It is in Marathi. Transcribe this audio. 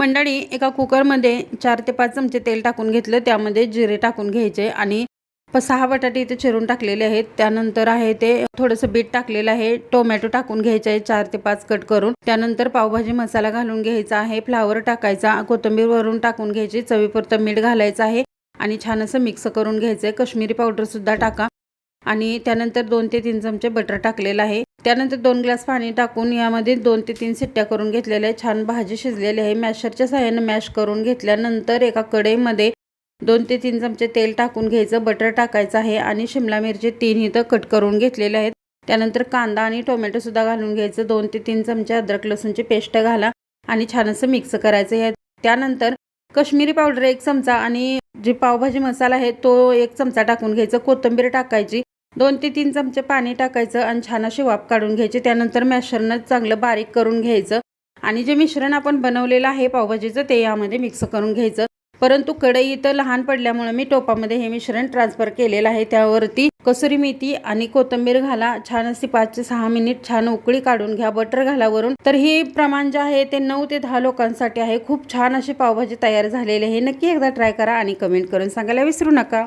मंडळी, एका कुकरमध्ये 4 ते 5 चमचे तेल टाकून घेतलं. त्यामध्ये जिरे टाकून घ्यायचे आणि 6 बटाटे इथे चिरून टाकलेले आहेत. त्यानंतर आहे ते थोडंसं बीट टाकलेलं आहे. टोमॅटो टाकून घ्यायचे आहे 4 ते 5 कट करून. त्यानंतर पावभाजी मसाला घालून घ्यायचा आहे. फ्लावर टाकायचा, कोथिंबीर वरून टाकून घ्यायची, चवीपुरतं मीठ घालायचं आहे आणि छान असं मिक्स करून घ्यायचं आहे. काश्मीरी पावडर सुद्धा टाका आणि त्यानंतर 2 ते 3 चमचे बटर टाकलेलं आहे. त्यानंतर 2 ग्लास पाणी टाकून यामध्ये 2 ते 3 शिट्ट्या करून घेतलेल्या आहे. छान भाजी शिजलेली आहे. मॅशरच्या सहाय्याने मॅश करून घेतल्यानंतर एका कढईमध्ये 2 ते 3 चमचे तेल टाकून घ्यायचं, बटर टाकायचं आहे आणि शिमला मिरची 3 इथं कट करून घेतलेले आहेत. त्यानंतर कांदा आणि टोमॅटो सुद्धा घालून घ्यायचं. 2 ते 3 चमचे अद्रक लसूणची पेस्ट घाला आणि छान असं मिक्स करायचं आहे. त्यानंतर काश्मीरी पावडर 1 चमचा आणि जे पावभाजी मसाला आहे तो 1 चमचा टाकून घ्यायचं. कोथिंबीर टाकायची, 2 ते 3 चमचे पाणी टाकायचं आणि छान अशी वाफ काढून घ्यायची. त्यानंतर मॅशरनं चांगलं बारीक करून घ्यायचं आणि जे मिश्रण आपण बनवलेलं आहे पावभाजीचं ते यामध्ये मिक्स करून घ्यायचं. परंतु कढई इथं लहान पडल्यामुळे मी टोपामध्ये हे मिश्रण ट्रान्सफर केलेलं आहे. त्यावरती कसुरी मेथी आणि कोथिंबीर घाला. छान अशी 5 ते 6 मिनिट छान उकळी काढून घ्या. बटर घाला वरून. तर हे प्रमाण जे आहे ते 9 ते 10 लोकांसाठी आहे. खूप छान अशी पावभाजी तयार झालेली आहे. नक्की एकदा ट्राय करा आणि कमेंट करून सांगायला विसरू नका.